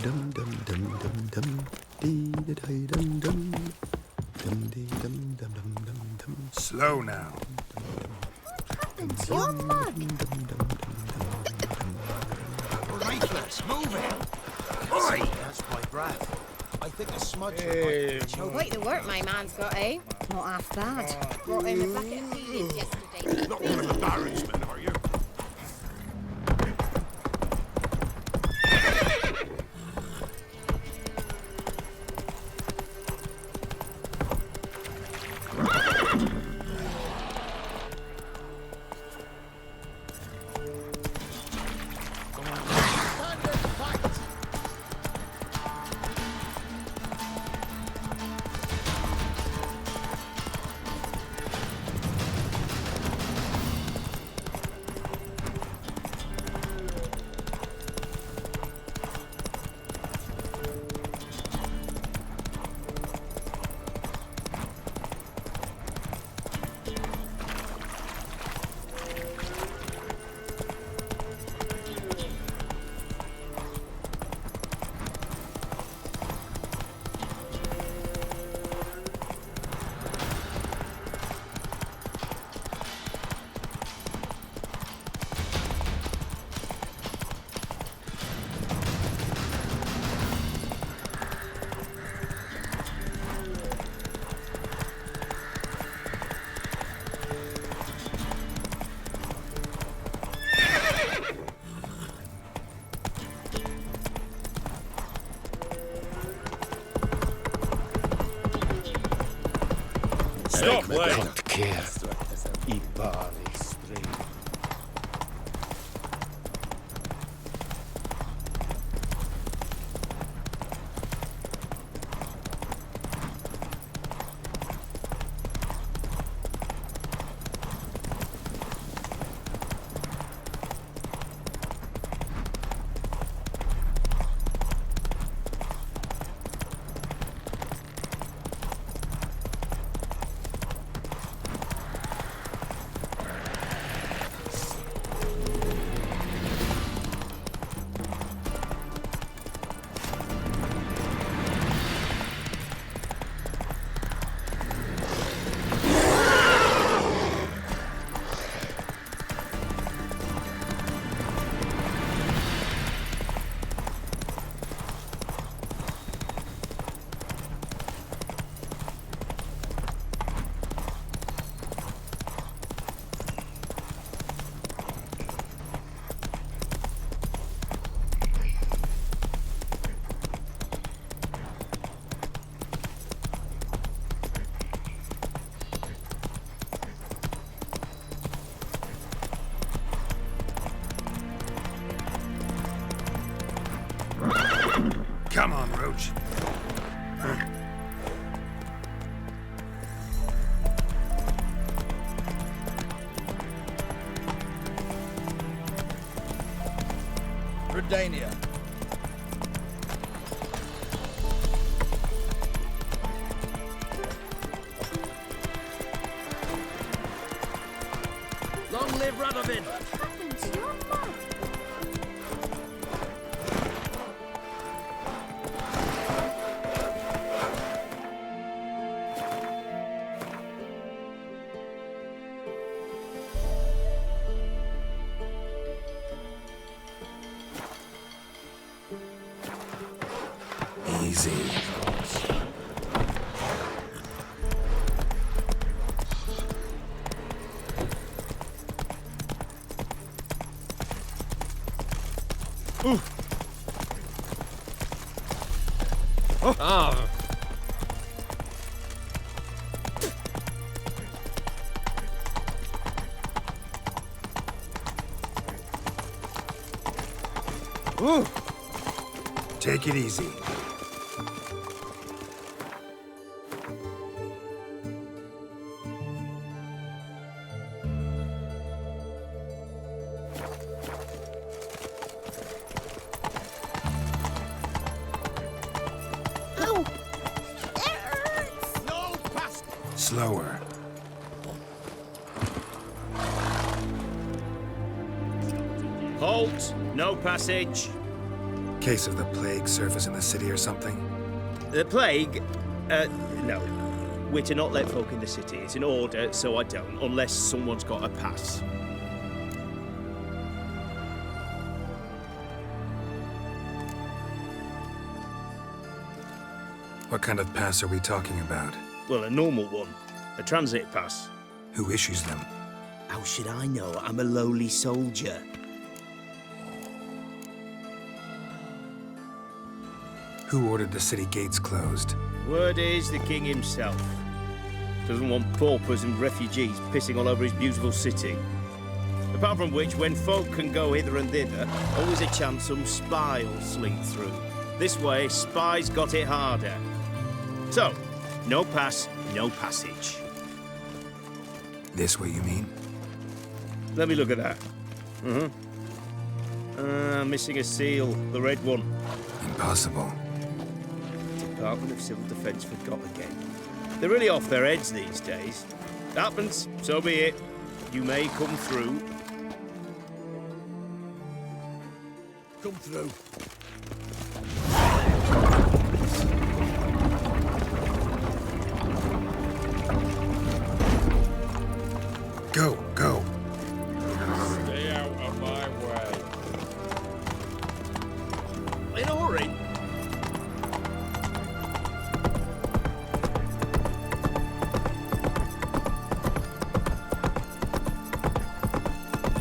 dum dum dum dum dum. Dee da dee dum dum. Dum dee dum dum dum dum dum. Slow now. Happened to your mug? Lifeless, move it. Oi! That's my breath. I think a smudge might be choking. Quite the work my man's got, eh? Not half bad. Brought him a bucket of peas yesterday. Not one of the Baron's men, are you? Stop playing! Care. I barley string. Come on, Roach. Redania. Long live Radovid! What happened to your mug? Easy. Ah! Ooh. Take it easy. Ow! It hurts! No pass! Slower. Halt! No passage. Case of the plague surface in the city or something? The plague? No. We're to not let folk in the city. It's an order, so I don't, unless someone's got a pass. What kind of pass are we talking about? Well, a normal one. A transit pass. Who issues them? How should I know? I'm a lowly soldier. Who ordered the city gates closed? Word is the king himself. Doesn't want paupers and refugees pissing all over his beautiful city. Apart from which, when folk can go hither and thither, always a chance some spy will slink through. This way, spies got it harder. So, no pass, no passage. This way, you mean? Let me look at that. Missing a seal, the red one. Impossible. Department of Civil Defence forgot again. They're really off their heads these days. Happens, so be it. You may come through. Come through. Go, go. Stay out of my way. In a hurry.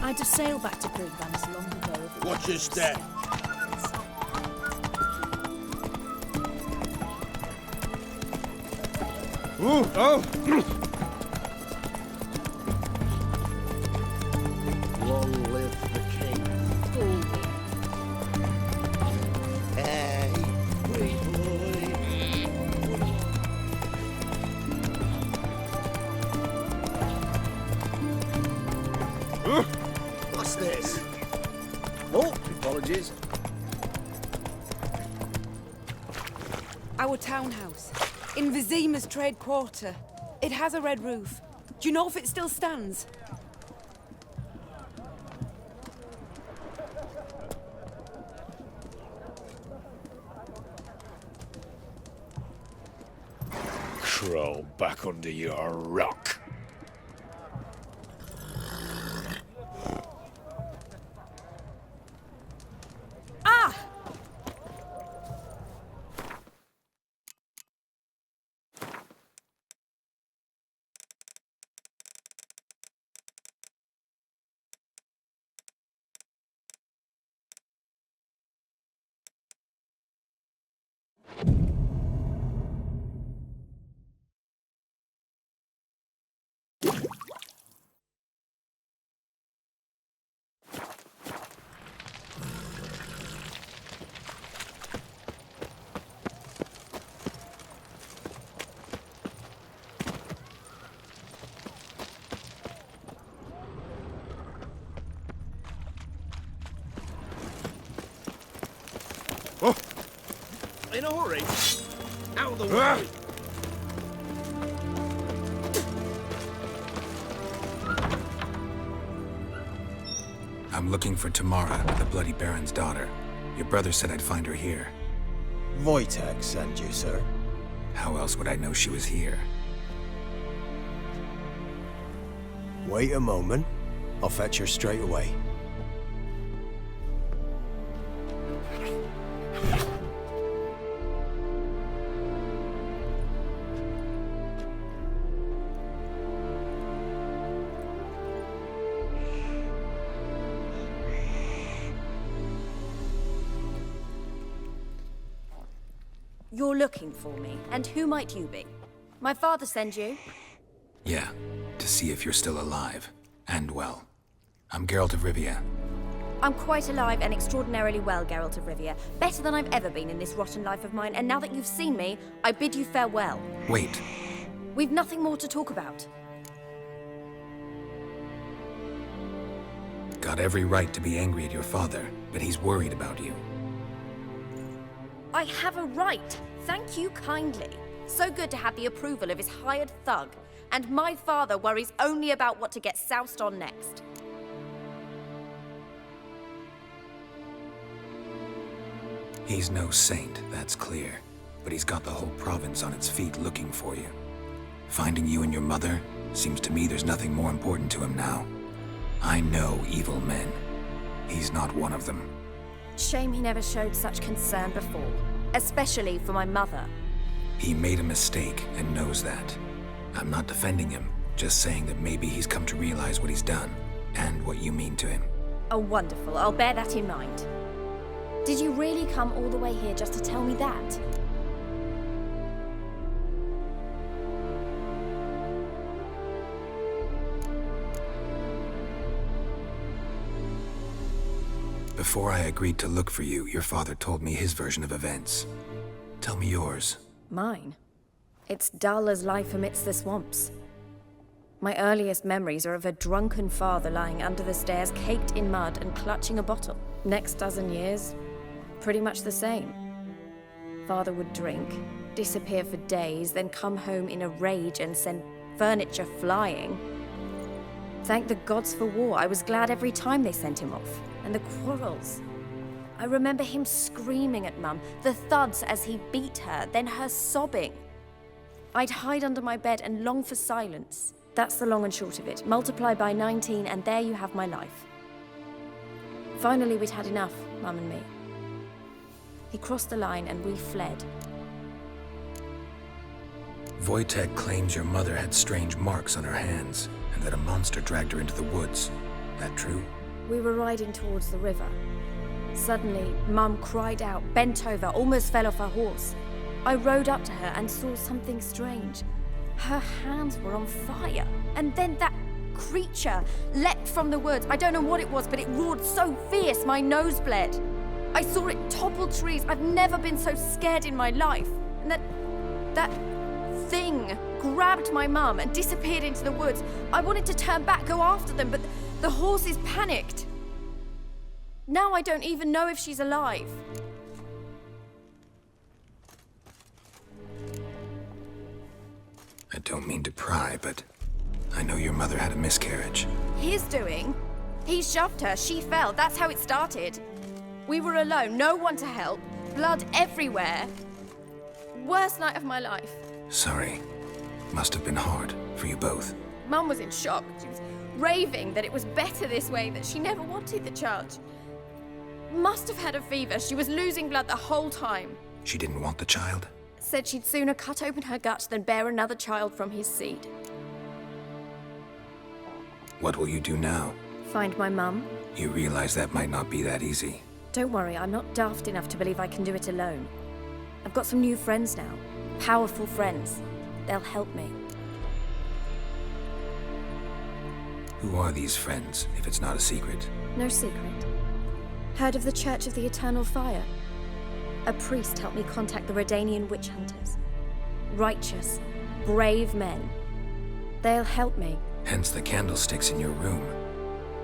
I'd have sailed back to Provence long ago. If it Watch your step. Ooh, oh! Long live the king. Hey, wait, what's this? Oh, apologies. Our townhouse, in Vizima's trade quarter. It has a red roof. Do you know if it still stands? Crawl back under your rock. Ah! In a hurry. Out of the way. I'm looking for Tamara, the Bloody Baron's daughter. Your brother said I'd find her here. Wojtek sent you, sir. How else would I know she was here? Wait a moment. I'll fetch her straight away. You're looking for me, and who might you be? My father send you? Yeah, to see if you're still alive. And well. I'm Geralt of Rivia. I'm quite alive and extraordinarily well, Geralt of Rivia. Better than I've ever been in this rotten life of mine, and now that you've seen me, I bid you farewell. Wait. We've nothing more to talk about. Got every right to be angry at your father, but he's worried about you. I have a right. Thank you kindly. So good to have the approval of his hired thug. And my father worries only about what to get soused on next. He's no saint, that's clear. But he's got the whole province on its feet looking for you. Finding you and your mother, seems to me there's nothing more important to him now. I know evil men. He's not one of them. Shame he never showed such concern before, especially for my mother. He made a mistake and knows that. I'm not defending him, just saying that maybe he's come to realize what he's done, and what you mean to him. Oh, wonderful. I'll bear that in mind. Did you really come all the way here just to tell me that? Before I agreed to look for you, your father told me his version of events. Tell me yours. Mine? It's dull as life amidst the swamps. My earliest memories are of a drunken father lying under the stairs, caked in mud and clutching a bottle. Next dozen years, pretty much the same. Father would drink, disappear for days, then come home in a rage and send furniture flying. Thank the gods for war. I was glad every time they sent him off. And the quarrels. I remember him screaming at Mum, the thuds as he beat her, then her sobbing. I'd hide under my bed and long for silence. That's the long and short of it. Multiply by 19 and there you have my life. Finally, we'd had enough, Mum and me. He crossed the line and we fled. Wojtek claims your mother had strange marks on her hands, and that a monster dragged her into the woods. That true? We were riding towards the river. Suddenly, Mum cried out, bent over, almost fell off her horse. I rode up to her and saw something strange. Her hands were on fire. And then that creature leapt from the woods. I don't know what it was, but it roared so fierce my nose bled. I saw it topple trees. I've never been so scared in my life. And that thing grabbed my mum and disappeared into the woods. I wanted to turn back, go after them, but the horses panicked. Now I don't even know if she's alive. I don't mean to pry, but I know your mother had a miscarriage. His doing? He shoved her, she fell, that's how it started. We were alone, no one to help, blood everywhere. Worst night of my life. Sorry. Must have been hard for you both. Mum was in shock. She was raving that it was better this way, that she never wanted the child. Must have had a fever. She was losing blood the whole time. She didn't want the child? Said she'd sooner cut open her gut than bear another child from his seed. What will you do now? Find my mum. You realize that might not be that easy. Don't worry, I'm not daft enough to believe I can do it alone. I've got some new friends now. Powerful friends. They'll help me. Who are these friends, if it's not a secret? No secret. Heard of the Church of the Eternal Fire? A priest helped me contact the Redanian witch hunters. Righteous, brave men. They'll help me. Hence the candlesticks in your room.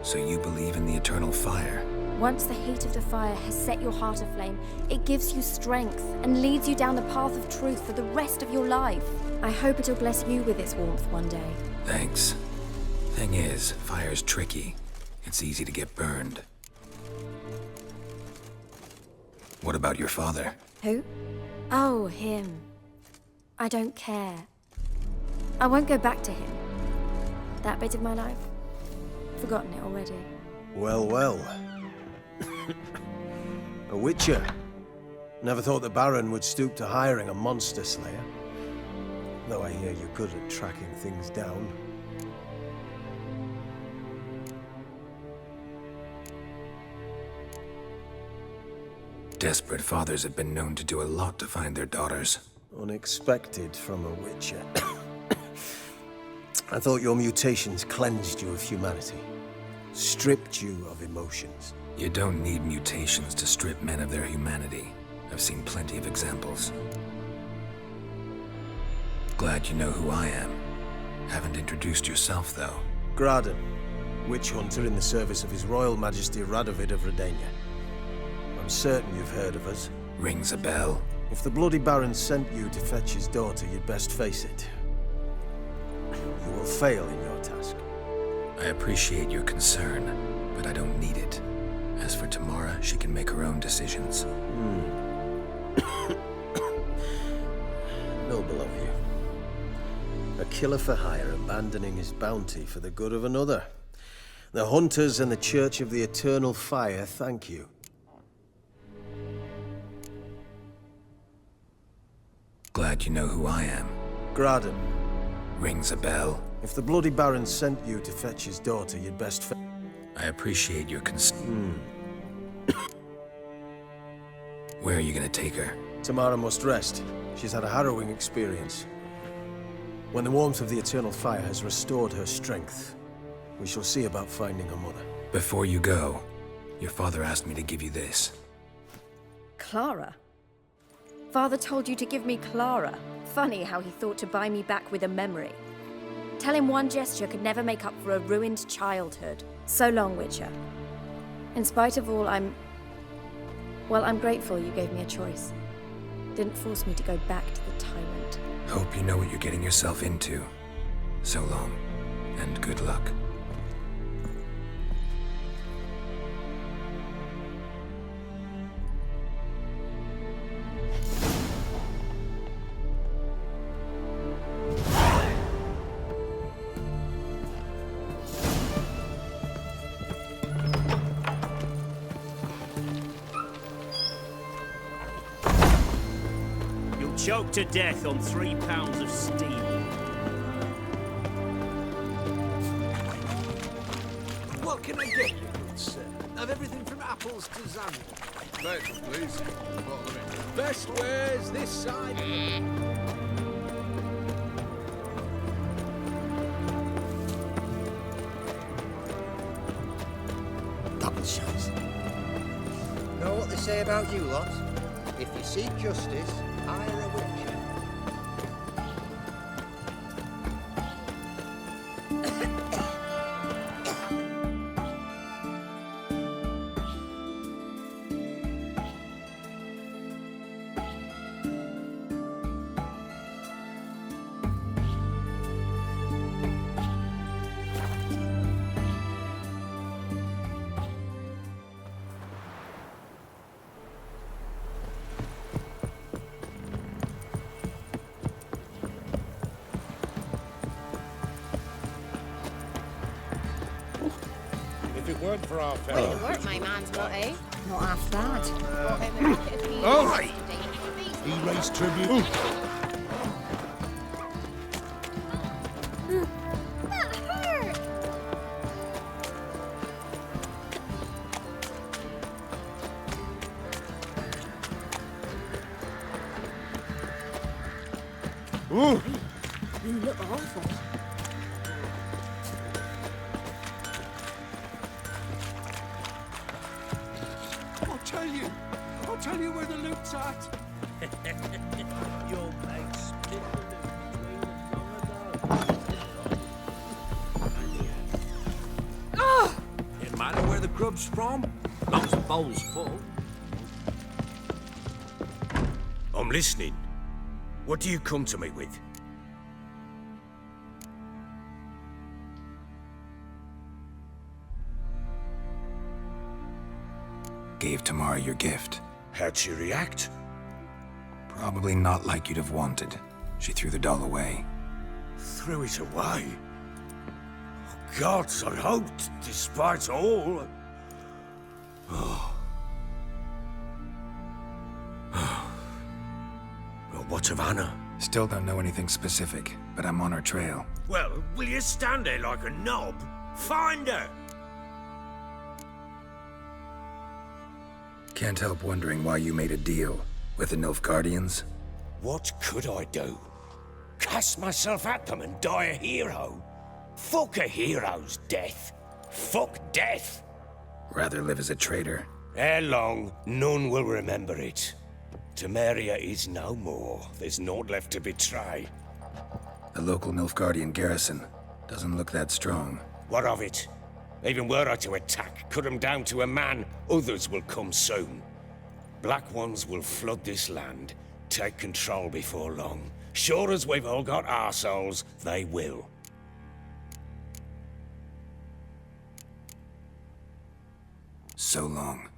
So you believe in the eternal fire? Once the heat of the fire has set your heart aflame, it gives you strength and leads you down the path of truth for the rest of your life. I hope it'll bless you with its warmth one day. Thanks. Thing is, fire's tricky. It's easy to get burned. What about your father? Who? Oh, him. I don't care. I won't go back to him. That bit of my life? Forgotten it already. Well, well. A witcher. Never thought the Baron would stoop to hiring a monster slayer. Though I hear you're good at tracking things down. Desperate fathers have been known to do a lot to find their daughters. Unexpected from a witcher. I thought your mutations cleansed you of humanity. Stripped you of emotions. You don't need mutations to strip men of their humanity. I've seen plenty of examples. Glad you know who I am. Haven't introduced yourself, though. Graden, witch hunter in the service of His Royal Majesty Radovid of Redania. I'm certain you've heard of us. Rings a bell. If the Bloody Baron sent you to fetch his daughter, you'd best face it. You will fail in your task. I appreciate your concern, but I don't need it. As for Tamara, she can make her own decisions. Noble of you. A killer for hire abandoning his bounty for the good of another. The Hunters and the Church of the Eternal Fire thank you. Glad you know who I am. Graden, Rings a bell. if the Bloody Baron sent you to fetch his daughter, you'd best I appreciate your Where are you gonna take her? Tamara must rest. She's had a harrowing experience. When the warmth of the Eternal Fire has restored her strength, we shall see about finding her mother. Before you go, your father asked me to give you this. Clara? Father told you to give me Clara. Funny how he thought to buy me back with a memory. Tell him one gesture could never make up for a ruined childhood. So long, Witcher. In spite of all, I'm grateful you gave me a choice. Didn't force me to go back to the tyrant. Hope you know what you're getting yourself into. So long, and good luck. Choked to death on 3 pounds of steel. What can I get you, good sir? Have everything from apples to zambia. Veg, please. Bottle of it. Best wares this side. Double shots. Know what they say about you lot? If you seek justice, hire a witcher. If it weren't for our fellow... You weren't my man's lot, eh? Not half bad. All right. He raised tribute. That hurt! Ooh. You look awful. I'll tell you where the loot's at. Your mate split the loot between us long ago. It matter where the grub's from, as long as the bowl's full. I'm listening. What do you come to me with? Gave Tamara your gift. How'd she react? Probably not like you'd have wanted. She threw the doll away. Threw it away? Oh, gods, I hoped, despite all. Well, what of Anna? Still don't know anything specific, but I'm on her trail. Well, will you stand there like a knob? Find her! Can't help wondering why you made a deal with the Nilfgaardians. What could I do? Cast myself at them and die a hero? Fuck a hero's death. Fuck death. Rather live as a traitor. Ere long, none will remember it. Temeria is no more. There's naught left to betray. The local Nilfgaardian garrison doesn't look that strong. What of it? Even were I to attack, cut them down to a man, others will come soon. Black Ones will flood this land, take control before long. Sure as we've all got arseholes, they will. So long.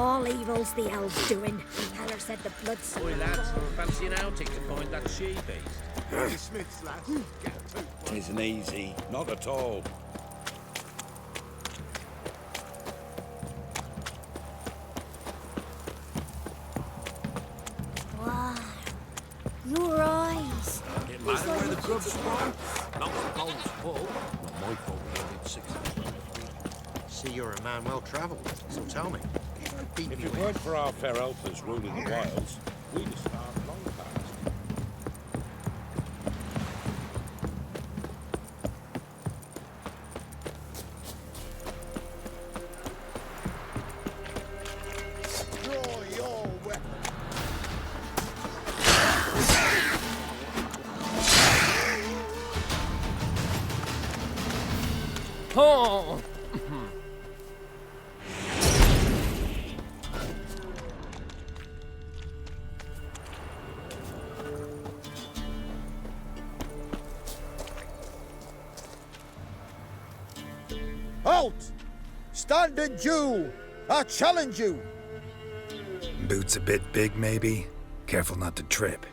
All evil's the elves doing. Heller said the blood's Oi, lads, fancy an outing to find that she-beast? The Smiths, lads. Get to. Isn't easy. Not at all. Wow. Your eyes. It matter where the grub's from. Not the bones full. Not my fault we ended 6 See, you're a man well travelled, so tell me. Beat If me it with. weren't for our fair helpers ruling the wilds, we'd have starved long past. Draw your weapon. Oh! Halt! Standard Jew! I challenge you! Boots a bit big, maybe? Careful not to trip.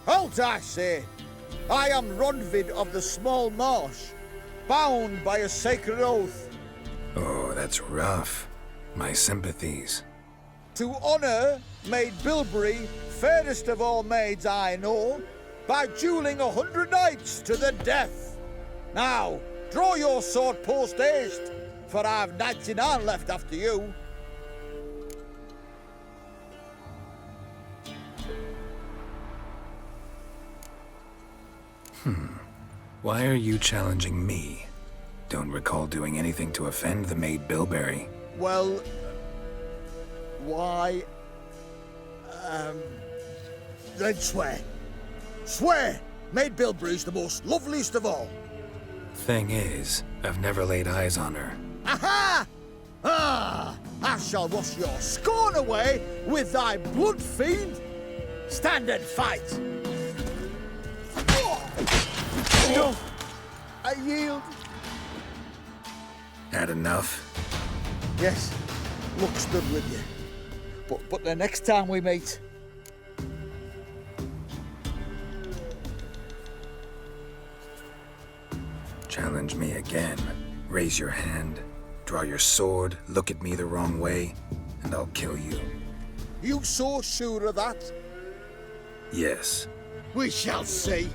Halt, I say! I am Ronvid of the Small Marsh, bound by a sacred oath Oh, that's rough. My sympathies. to honor Maid Bilberry, fairest of all maids I know, by dueling 100 knights to the death. Now, draw your sword post haste, for I've 99 left after you. Why are you challenging me? Don't recall doing anything to offend the maid Bilberry. Well, why? Then swear. Swear! Maid Bilberry's the most loveliest of all. Thing is, I've never laid eyes on her. Aha! Ah! I shall wash your scorn away with thy blood fiend. Standard fight! No! I yield. Had enough? Yes, luck stood with you. But the next time we meet, Challenge me again. Raise your hand, draw your sword, look at me the wrong way, and I'll kill you. you so sure of that? Yes. We shall see.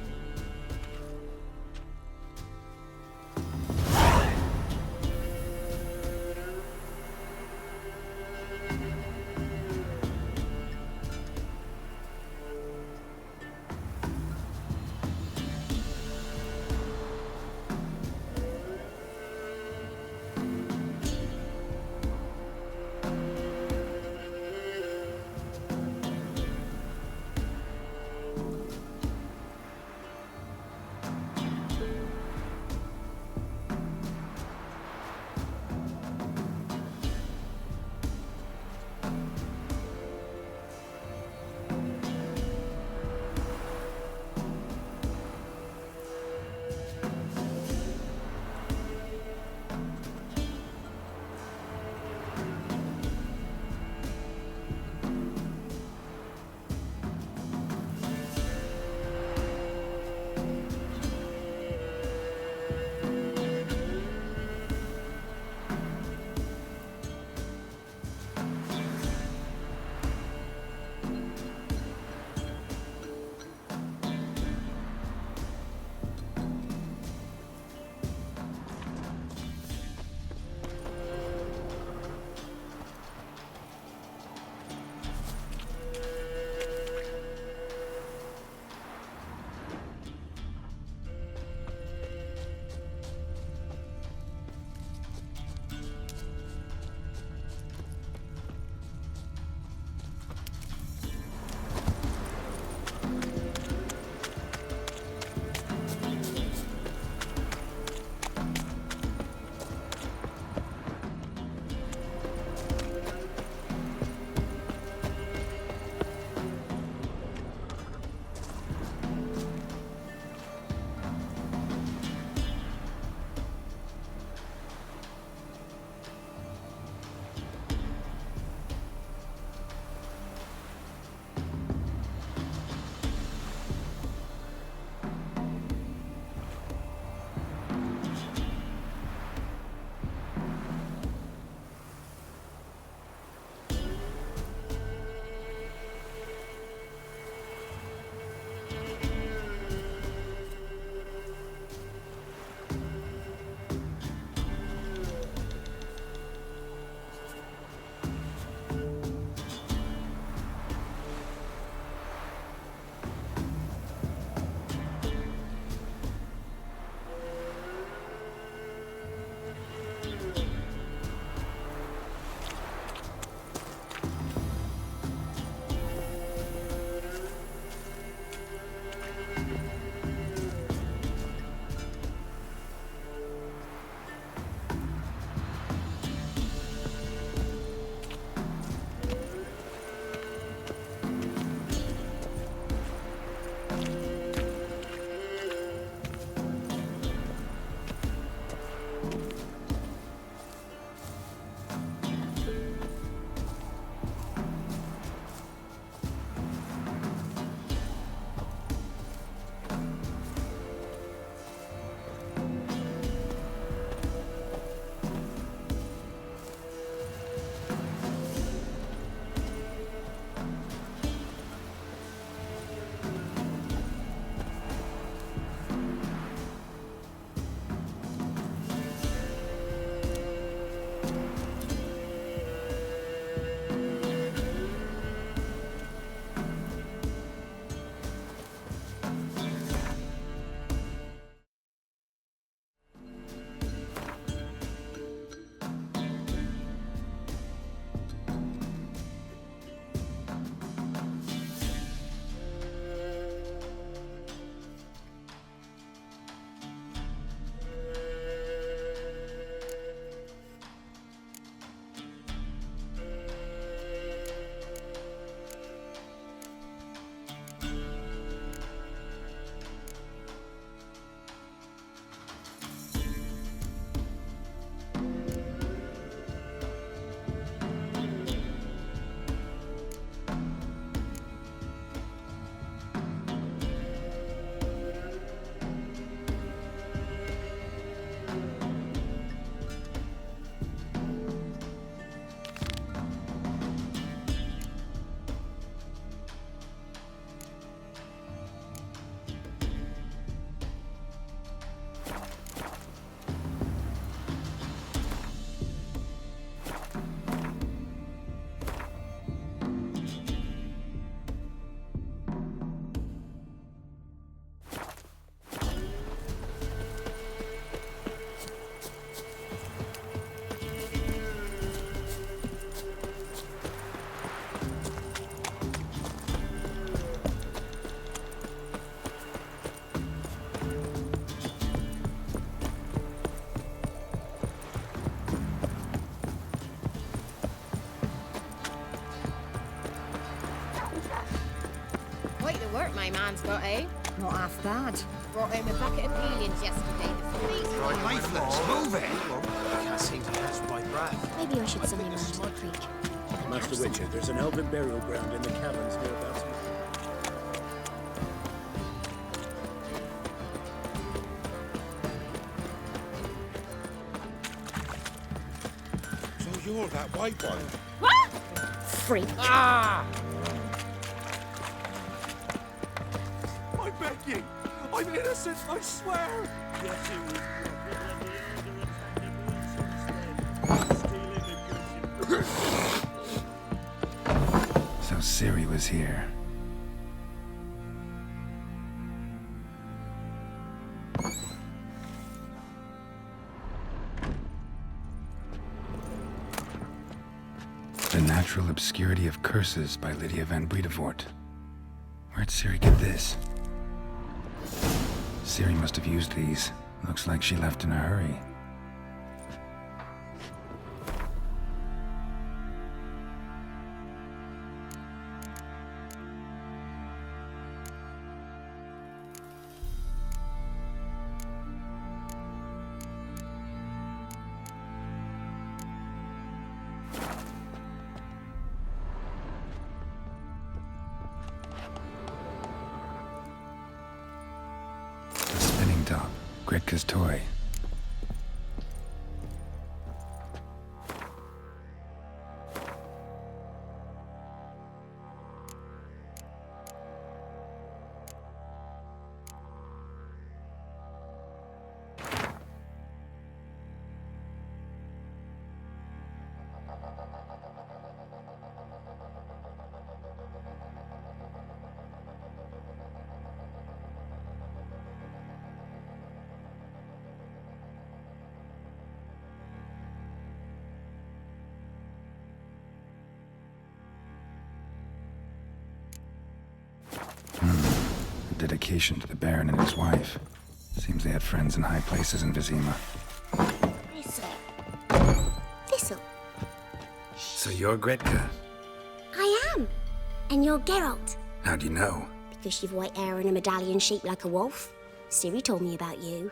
Quite the work my man's got, eh? Not half bad. Brought home a bucket of peelings yesterday. The fleas Right, leaflets, move it! I can't seem to catch my breath. Maybe I should send him round to the creek. Master Witcher, there's an elven burial ground in the caverns hereabouts. So you're that white one? What? Freak. Ah! I beg you! I'm innocent, I swear! So Ciri was here. The Natural Obscurity of Curses by Lydia van Bredevoort. Where'd Ciri get this? Ciri must have used these. Looks like she left in a hurry. Top, Gretka's toy. A dedication to the Baron and his wife. Seems they had friends in high places in Vizima. Thistle. So you're Gretka? I am. And you're Geralt. How do you know? Because you've white hair and a medallion shaped like a wolf. Ciri told me about you.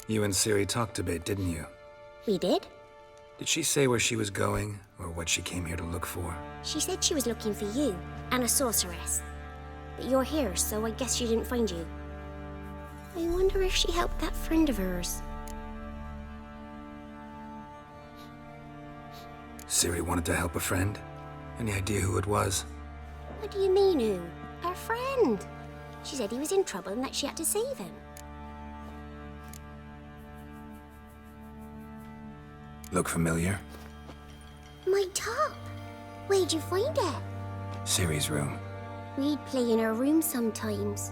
You and Ciri talked a bit, didn't you? We did. Did she say where she was going, or what she came here to look for? She said she was looking for you, and a sorceress. But you're here, so I guess she didn't find you. I wonder if she helped that friend of hers. Ciri wanted to help a friend? Any idea who it was? What do you mean, who? Her friend. She said he was in trouble and that she had to save him. Look familiar? My top. Where'd you find it? Ciri's room. We'd play in her room sometimes.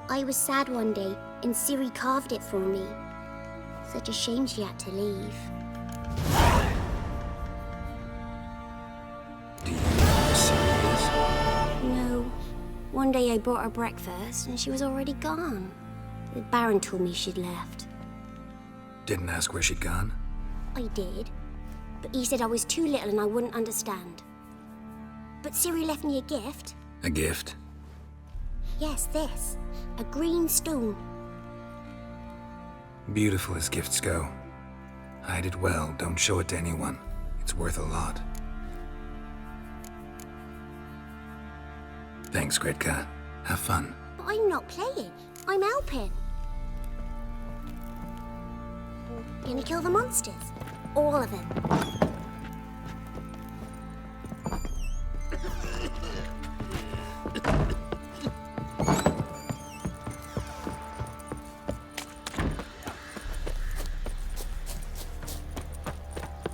I was sad one day, and Ciri carved it for me. Such a shame she had to leave. Do you know where Ciri is? No. One day I bought her breakfast, and she was already gone. The Baron told me she'd left. Didn't ask where she'd gone? I did, but he said I was too little and I wouldn't understand. But Ciri left me a gift. A gift? Yes, this. A green stone. Beautiful as gifts go. Hide it well, don't show it to anyone. It's worth a lot. Thanks, Gretka. Have fun. But I'm not playing. I'm helping. Gonna kill the monsters. All of them.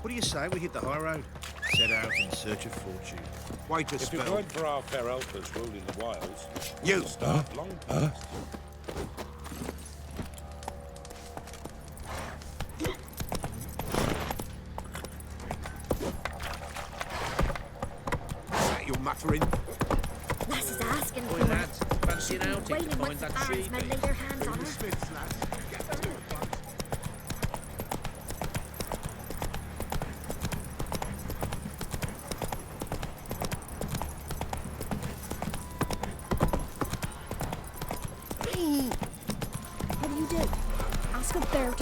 What do you say we hit the high road? Set out in search of fortune. Wait a If it spell. weren't for our fair elfers ruling the wilds, You! we'd start long past. You're muttering. Lass is asking Boy, for it. lads, fancy an outing to Wailing find once the that Baron's sheep. men lay their hands on her. Smiths, lads. Get the new ones.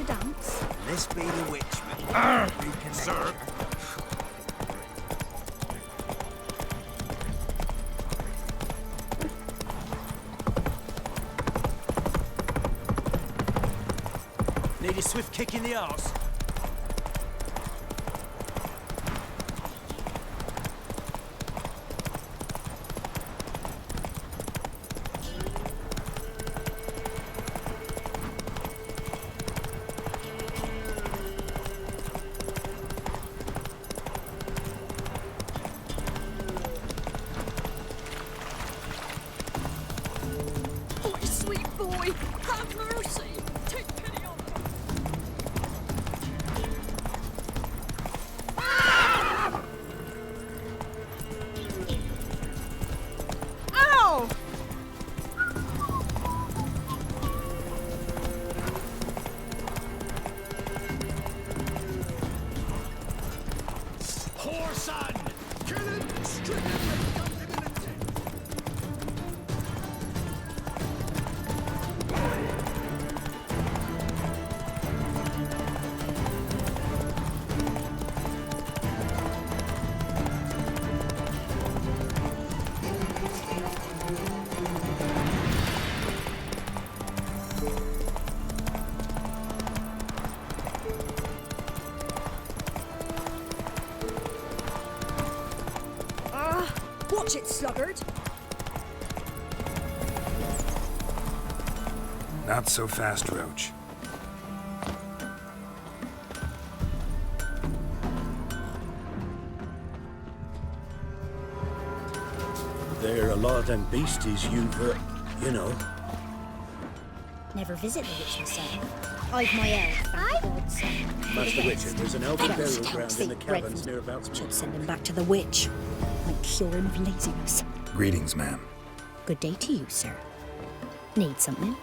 dance? This be the witch, sir. Need a swift kick in the arse. Oh, you sweet boy! Have mercy! Take pity on me! Ow! Poor son! Kill him! Strip him! And dump him in a tin! Watch it, sluggard! Not so fast, Roach. There are a lot of them beasties you've, you know. Never visit the witch myself. I've my elf, thank God, son. Master Witcher, there's an elven They burial don't ground in the sleep caverns dreadful. nearabouts. Should send him back to the witch. Might cure him of laziness. Greetings, ma'am. Good day to you, sir. Need something?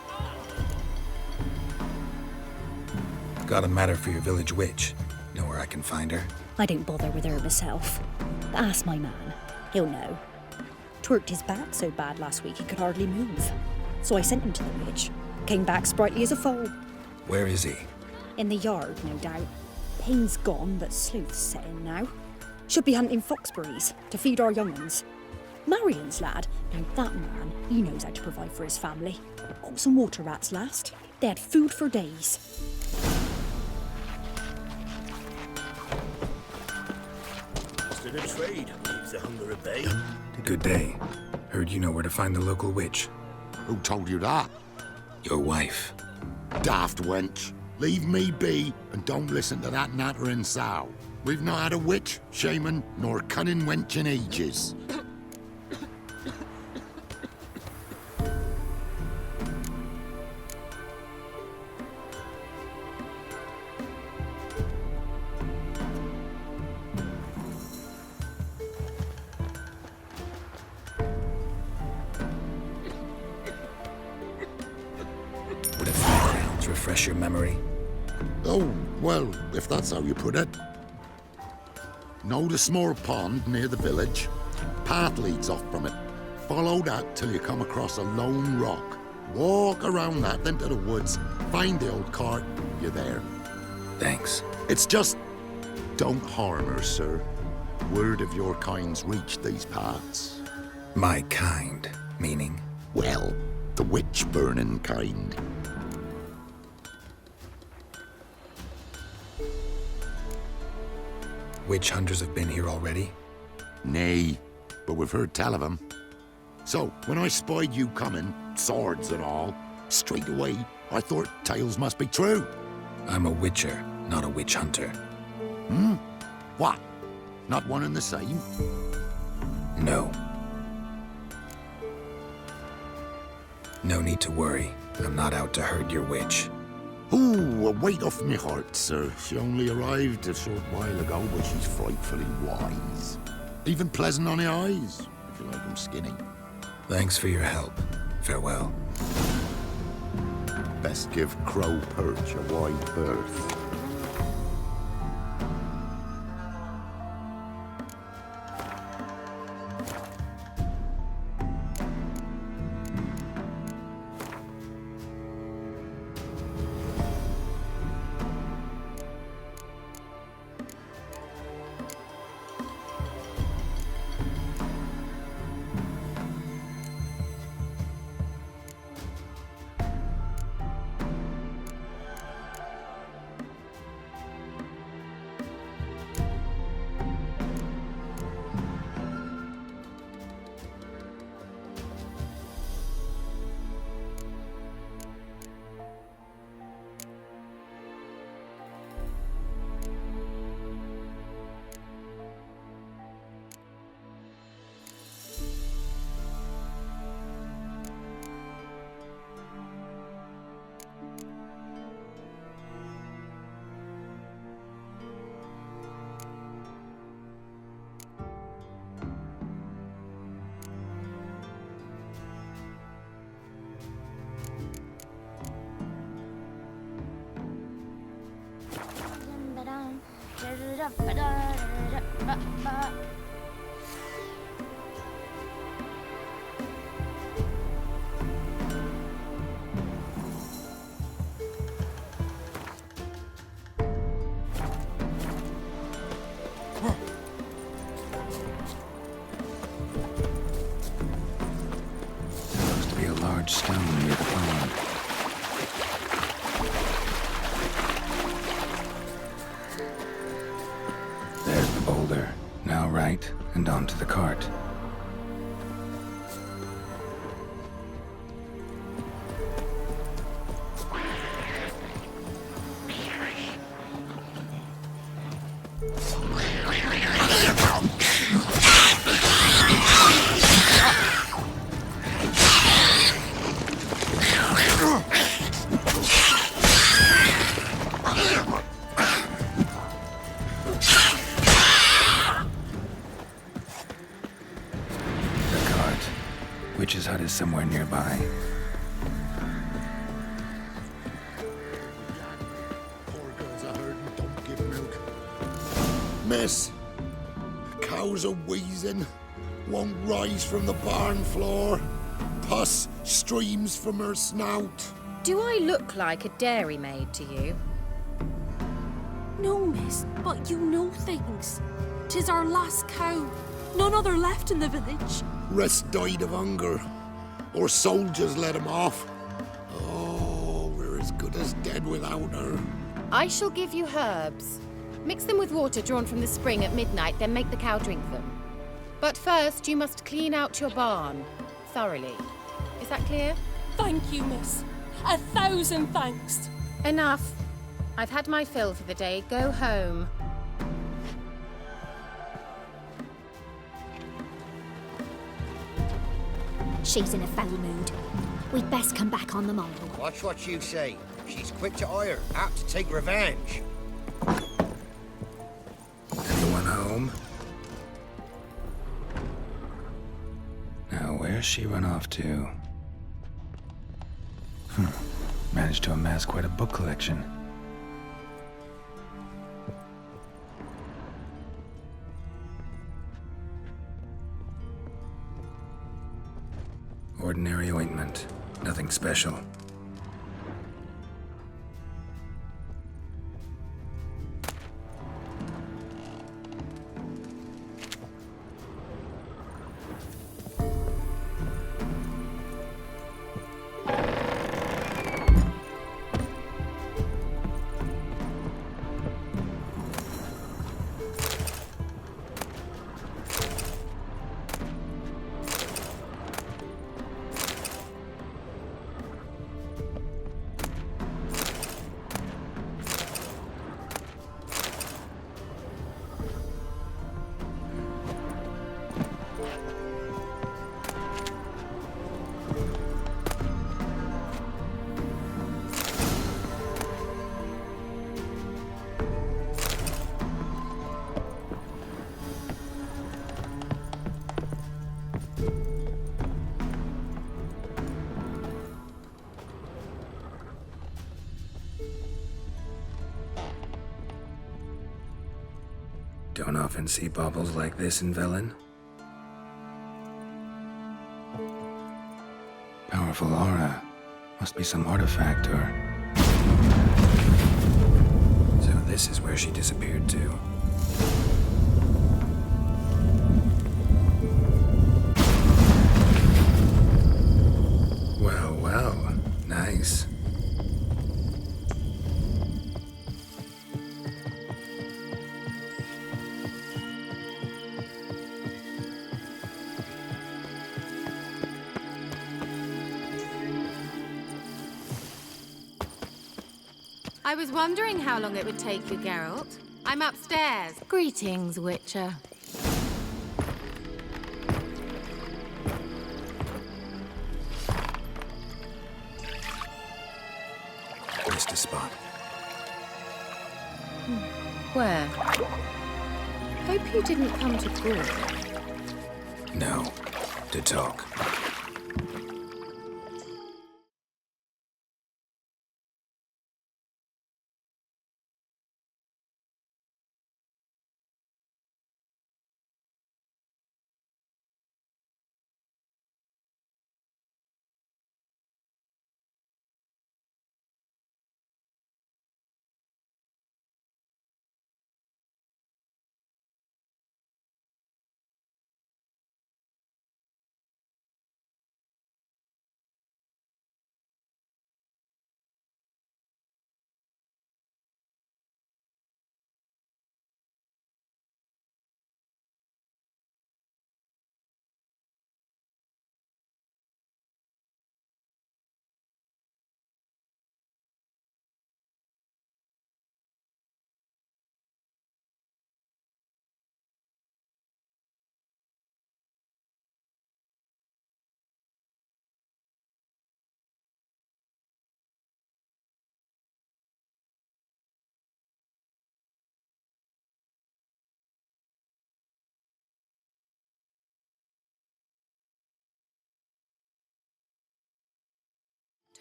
Got a matter for your village witch. Know where I can find her? I don't bother with her myself. Ask my man. He'll know. Twerked his back so bad last week he could hardly move. So I sent him to the witch. Came back sprightly as a foal. Where is he? In the yard, no doubt. Pain's gone, but sleuth's set in now. Should be hunting foxberries to feed our young ones. Marion's lad, now that man, he knows how to provide for his family. Got some water rats last. They had food for days. Master of trade keeps the hunger at bay. Good day. Heard you know where to find the local witch. Who told you that? Your wife. Daft wench. Leave me be and don't listen to that nattering sow. We've not had a witch, shaman, nor cunning wench in ages. Would a few crowns refresh your memory? Oh, well, if that's how you put it. Know the small pond near the village? Path leads off from it. Follow that till you come across a lone rock. Walk around that, then to the woods. Find the old cart. You're there. Thanks. It's just... don't harm her, sir. Word of your kind's reached these parts. My kind, meaning? Well, the witch-burning kind. Witch hunters have been here already? Nay, but we've heard tell of them. So, when I spied you coming, swords and all, straight away, I thought tales must be true. I'm a witcher, not a witch hunter. Hmm? What? Not one and the same? No. No need to worry. I'm not out to hurt your witch. Ooh, a weight off me heart, sir. She only arrived a short while ago, but she's frightfully wise. Even pleasant on the eyes, if you like them skinny. Thanks for your help. Farewell. Best give Crow Perch a wide berth. Supposed to be a large stone near the pond. There's the boulder. Now right, and onto the cart. Witch's hut is somewhere nearby. Poor girls are herding, don't give milk. Miss, cows are wheezing, won't rise from the barn floor. Pus streams from her snout. Do I look like a dairymaid to you? No, miss, but you know things. 'Tis our last cow. None other left in the village. Rest died of hunger, or soldiers let him off. Oh, we're as good as dead without her. I shall give you herbs. Mix them with water drawn from the spring at midnight, then make the cow drink them. But first, you must clean out your barn thoroughly. Is that clear? Thank you, miss. 1,000 thanks. Enough. I've had my fill for the day. Go home. She's in a foul mood. We'd best come back on the morrow. Watch what you say. She's quick to ire, apt to take revenge. Anyone home? Now, where's she run off to? Managed to amass quite a book collection. Ordinary ointment. Nothing special. Don't often see baubles like this in Velen. Powerful aura. Must be some artifact or... So this is where she disappeared to. Well, well. Nice. I was wondering how long it would take you, Geralt. I'm upstairs. Greetings, Witcher. Missed a spot. Where? Hope you didn't come to talk. No. To talk.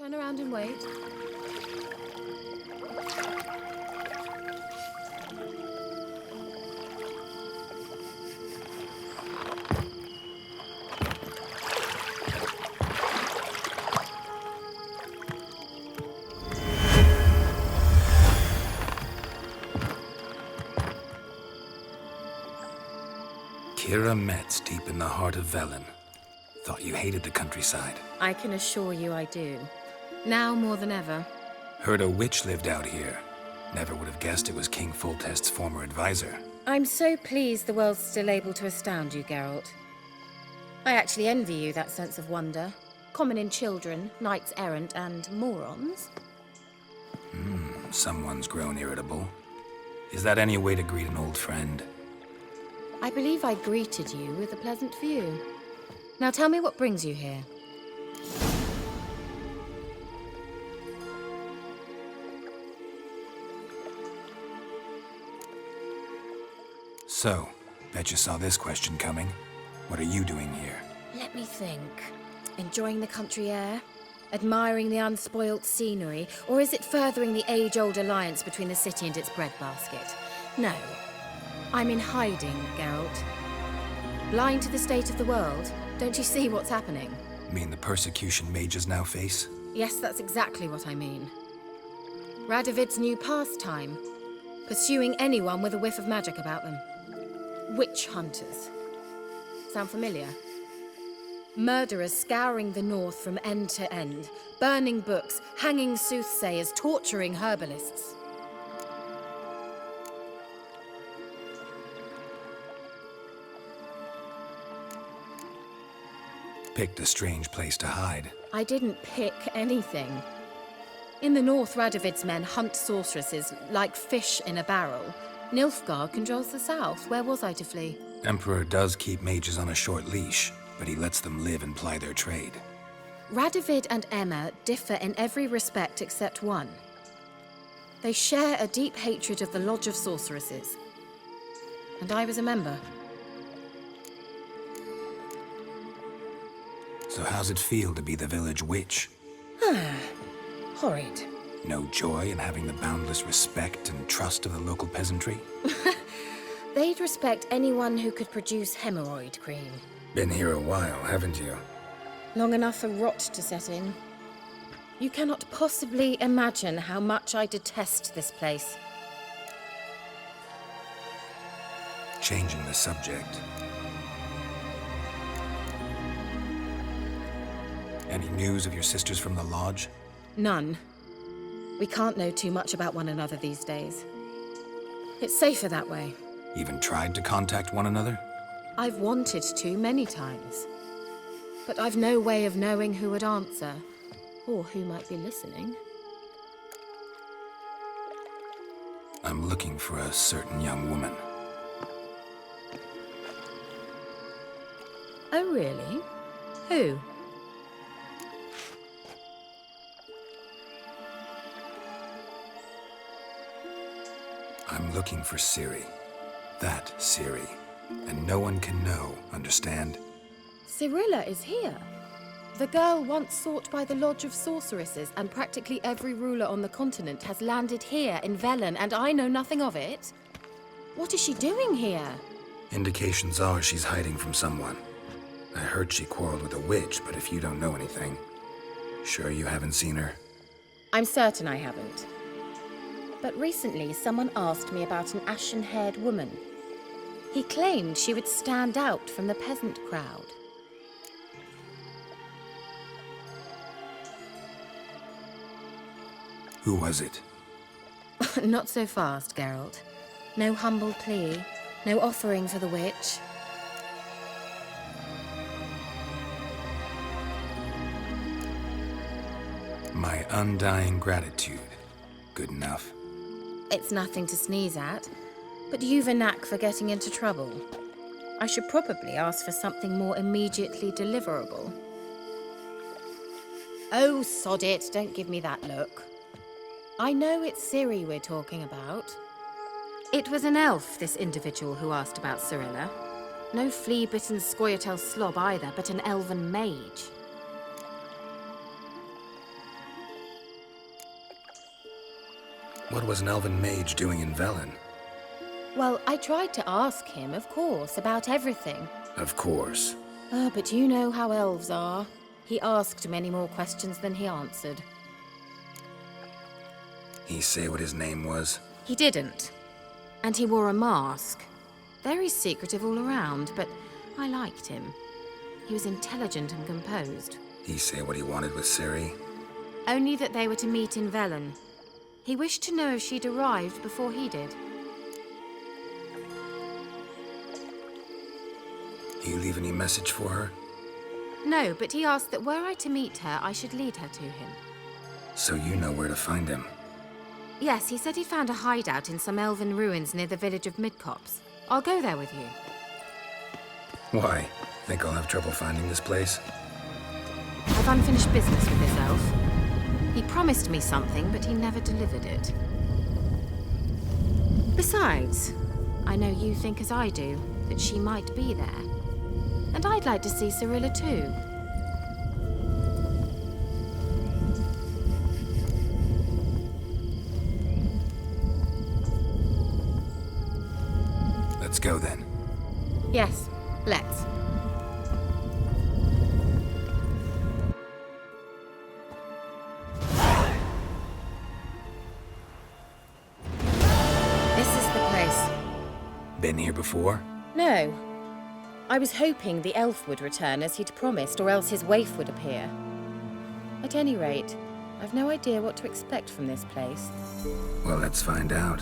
Turn around and wait. Kira Metz, deep in the heart of Velen. Thought you hated the countryside. I can assure you I do. Now more than ever. Heard a witch lived out here. Never would have guessed it was King Foltest's former advisor. I'm so pleased the world's still able to astound you, Geralt. I actually envy you that sense of wonder. Common in children, knights errant, and morons. Someone's grown irritable. Is that any way to greet an old friend? I believe I greeted you with a pleasant view. Now tell me what brings you here. So, bet you saw this question coming. What are you doing here? Let me think. Enjoying the country air? Admiring the unspoilt scenery? Or is it furthering the age-old alliance between the city and its breadbasket? No. I'm in hiding, Geralt. Blind to the state of the world? Don't you see what's happening? Mean the persecution mages now face? Yes, that's exactly what I mean. Radovid's new pastime. Pursuing anyone with a whiff of magic about them. Witch hunters. Sound familiar? Murderers scouring the north from end to end. Burning books, hanging soothsayers, torturing herbalists. Picked a strange place to hide. I didn't pick anything. In the north, Radovid's men hunt sorceresses like fish in a barrel. Nilfgaard controls the south. Where was I to flee? Emperor does keep mages on a short leash, but he lets them live and ply their trade. Radovid and Emma differ in every respect except one. They share a deep hatred of the Lodge of Sorceresses. And I was a member. So how's it feel to be the village witch? Horrid. No joy in having the boundless respect and trust of the local peasantry? They'd respect anyone who could produce hemorrhoid cream. Been here a while, haven't you? Long enough for rot to set in. You cannot possibly imagine how much I detest this place. Changing the subject. Any news of your sisters from the lodge? None. We can't know too much about one another these days. It's safer that way. Even tried to contact one another? I've wanted to many times. But I've no way of knowing who would answer, or who might be listening. I'm looking for a certain young woman. Oh, really? Who? I'm looking for Ciri. That Ciri. And no one can know, understand? Cirilla is here. The girl once sought by the Lodge of Sorceresses, and practically every ruler on the continent has landed here in Velen, and I know nothing of it. What is she doing here? Indications are she's hiding from someone. I heard she quarreled with a witch, but if you don't know anything, sure you haven't seen her? I'm certain I haven't. But recently, someone asked me about an ashen-haired woman. He claimed she would stand out from the peasant crowd. Who was it? Not so fast, Geralt. No humble plea, no offering for the witch. My undying gratitude. Good enough. It's nothing to sneeze at, but you've a knack for getting into trouble. I should probably ask for something more immediately deliverable. Oh, sod it, don't give me that look. I know it's Ciri we're talking about. It was an elf, this individual who asked about Cirilla. No flea-bitten Scoia'tael slob either, but an elven mage. What was an elven mage doing in Velen? Well, I tried to ask him, of course, about everything. Of course. But you know how elves are. He asked many more questions than he answered. He say what his name was? He didn't. And he wore a mask. Very secretive all around, but I liked him. He was intelligent and composed. He say what he wanted with Ciri? Only that they were to meet in Velen. He wished to know if she'd arrived before he did. You leave any message for her? No, but he asked that were I to meet her, I should lead her to him. So you know where to find him? Yes, he said he found a hideout in some elven ruins near the village of Midcopse. I'll go there with you. Why? Think I'll have trouble finding this place? I've unfinished business with this elf. He promised me something, but he never delivered it. Besides, I know you think as I do, that she might be there. And I'd like to see Cirilla too. Let's go then. Yes, let's. This is the place. Been here before? No. I was hoping the elf would return as he'd promised, or else his waif would appear. At any rate, I've no idea what to expect from this place. Well, let's find out.